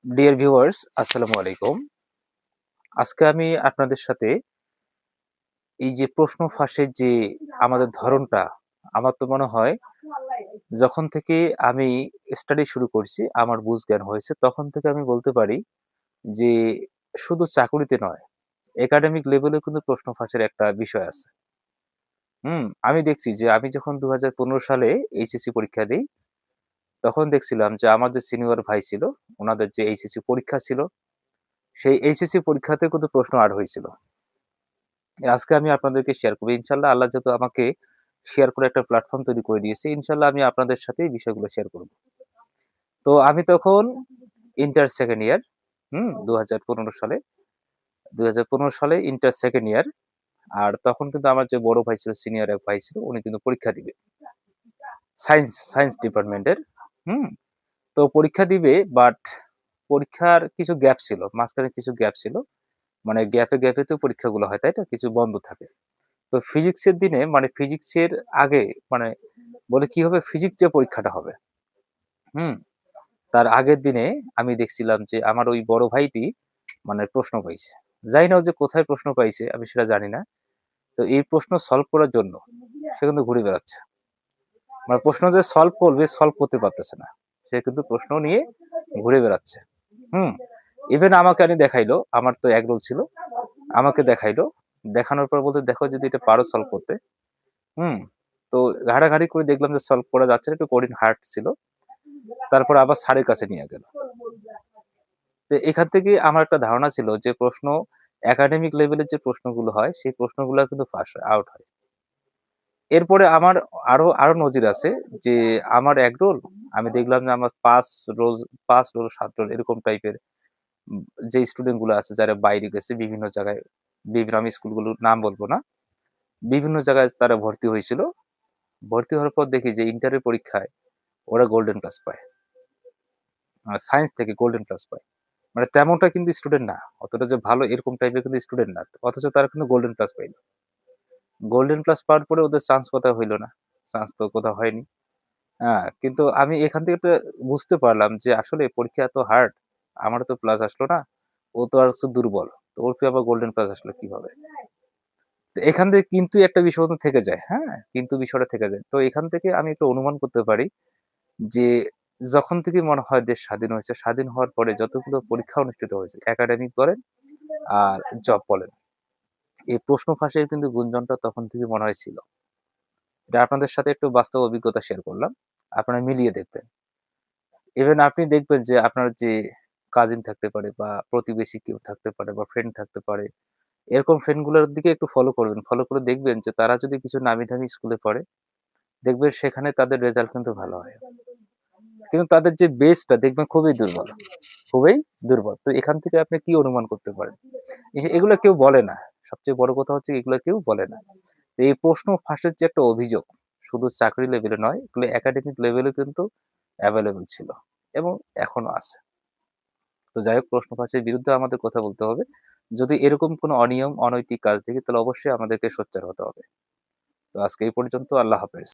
Dear viewers, আসসালামু আলাইকুম। আজকে আমি আপনাদের সাথে এই যে প্রশ্ন ফাঁসের যে আমাদের ধরনটা, আমার তো মনে হয় যখন থেকে আমি স্টাডি শুরু করছি, আমার বুঝ জ্ঞান হয়েছে, তখন থেকে আমি বলতে পারি যে শুধু চাকুরিতে নয়, একাডেমিক লেভেলেও কিন্তু প্রশ্ন ফাঁসের একটা বিষয় আছে। আমি দেখছি যে আমি যখন ২০১৫ সালে এইচএসসি পরীক্ষা দেই, তখন দেখছিলাম যে আমার যে সিনিয়র ভাই ছিল, উনাদের যে এইচএসসি পরীক্ষা ছিল, সেই এইচএসসি পরীক্ষাতেও কিন্তু প্রশ্ন আট হয়েছিল। আজকে আমি আপনাদেরকে শেয়ার করব। ইনশাআল্লাহ আল্লাহ যেহেতু আমাকে শেয়ার করে একটা প্ল্যাটফর্ম তৈরি করে দিয়েছে, ইনশাআল্লাহ আমি আপনাদের সাথে এই বিষয়গুলো শেয়ার করব। তো আমি তখন ইন্টার সেকেন্ড ইয়ার, ২০১৫ সালে ২০১৫ সালে ইন্টার সেকেন্ড ইয়ার। আর তখন কিন্তু আমার যে বড় ভাই ছিল, সিনিয়র এক ভাই ছিল, উনি কিন্তু পরীক্ষা দিবে। সায়েন্স ডিপার্টমেন্টের। হুম? তো পরীক্ষা দিবে, বাট পরীক্ষার কিছু গ্যাপ ছিল। মাঝখানে কিছু গ্যাপ ছিল। মানে গ্যাপে তো পরীক্ষাগুলো হয়, তাই না? কিছু বন্ধ থাকে। তো ফিজিক্সের দিনে, মানে ফিজিক্সের আগে, মানে বলে কি হবে, ফিজিক্স যে পরীক্ষাটা হবে, হুম তার আগের দিনে আমি দেখছিলাম যে আমার ওই বড় ভাইটি মানে প্রশ্ন পাইছে। জানি না ও যে কোথায় প্রশ্ন পাইছে, আমি সেটা জানি না। তো এই প্রশ্ন সলভ করার জন্য সে কিন্তু ঘুরে বেড়াচ্ছে। মানে প্রশ্ন যে সলভ করবে, সলভ করতে পারতেছে না। সে কিন্তু প্রশ্ন নিয়ে ঘুরে বেড়াচ্ছে। হুম ইভেন আমাকে আনি দেখাইলো, আমার তো এক রোল ছিল, আমাকে দেখাইলো। দেখানোর পর বলতে, দেখো যদি এটা পারো সলভ করতে। হুম তো ঘাটাঘাটি করে দেখলাম যে সলভ করা যাচ্ছে না, একটু কঠিন হার্ড ছিল। তারপর আবার স্যারের কাছে নিয়ে গেল। তো এখান থেকে আমার একটা ধারণা ছিল যে প্রশ্ন একাডেমিক লেভেলের যে প্রশ্নগুলো হয়, সেই প্রশ্নগুলো কিন্তু ফাঁস আউট হয়। এরপরে আমার আরো আরো নজির আছে যে আমার এক রোল, আমি দেখলাম যে আমার পাঁচ রোল ৭ রোল এরকম টাইপের যে স্টুডেন্ট গুলো আছে, যারা বাইরে গেছে বিভিন্ন জায়গায়, বিভিন্ন, আমি স্কুলগুলোর নাম বলবো না, বিভিন্ন জায়গায় তারা ভর্তি হয়েছিল। ভর্তি হওয়ার পর দেখি যে ইন্টারের পরীক্ষায় ওরা গোল্ডেন প্লাস পায়। সায়েন্স থেকে গোল্ডেন প্লাস পায়। মানে তেমনটা কিন্তু স্টুডেন্ট না। অতটা যে ভালো এরকম টাইপের কিন্তু স্টুডেন্ট না। অথচ তারা কিন্তু গোল্ডেন প্লাস পাইল। গোল্ডেন প্লাস পাওয়ার পরে ওদের চান্স কোথাও হইল না। চান্স তো কোথাও হয়নি। কিন্তু আমি এখান থেকে একটা বুঝতে পারলাম যে আসলে পরীক্ষা এত হার্ড। আমারও তো প্লাস আসলো না। ও তো আর হচ্ছে দুর্বল। তো ওর কি আবার গোল্ডেন প্লাস আসলো কিভাবে? তো এখান থেকে কিন্তু একটা বিষয় কিন্তু থেকে যায়, হ্যাঁ? কিন্তু বিষয়টা থেকে যায়। তো এখান থেকে আমি একটু অনুমান করতে পারি যে যখন থেকে মনে হয় দেশ স্বাধীন হয়েছে, স্বাধীন হওয়ার পরে যতগুলো পরীক্ষা অনুষ্ঠিত হয়েছে, একাডেমিক বলেন আর জব বলেন, এই প্রশ্ন ফাঁসের কিন্তু গুঞ্জনটা তখন থেকে মনে হয় ছিল। এটা আপনাদের সাথে একটু বাস্তব অভিজ্ঞতা শেয়ার করলাম। আপনারা মিলিয়ে দেখবেন। ইভেন আপনি দেখবেন যে আপনার যে কাজিন থাকতে পারে বা প্রতিবেশী কেউ থাকতে পারে বা ফ্রেন্ড থাকতে পারে। এরকম ফ্রেন্ড গুলোর দিকে একটু ফলো করবেন। ফলো করে দেখবেন যে তারা যদি কিছু নামি-দামি স্কুলে পড়ে, দেখবেন সেখানে তাদের রেজাল্ট কিন্তু ভালো হয়। কিন্তু তাদের যে বেসটা দেখবেন খুবই দুর্বল। খুবই দুর্বল। তো এখান থেকে আপনি কি অনুমান করতে পারেন? এগুলা কেউ বলে না। সবচেয়ে বড় কথা হচ্ছে এগুলা কেউ বলে না। তো এই প্রশ্ন ফাঁসের যে একটা অভিযোগ, শুধু চাকরি লেভেলে নয়, এগুলো একাডেমিক লেভেলেও কিন্তু এভেইলেবল ছিল এবং এখনো আছে। তো যাই হোক, প্রশ্ন ফাঁসের বিরুদ্ধে আমাদের কথা বলতে হবে। যদি এরকম কোনো অনিয়ম, অনৈতিক কাজ দেখি, তাহলে অবশ্যই আমাদেরকে সোচ্চার হতে হবে। তো আজকে এই পর্যন্ত। আল্লাহ হাফেজ।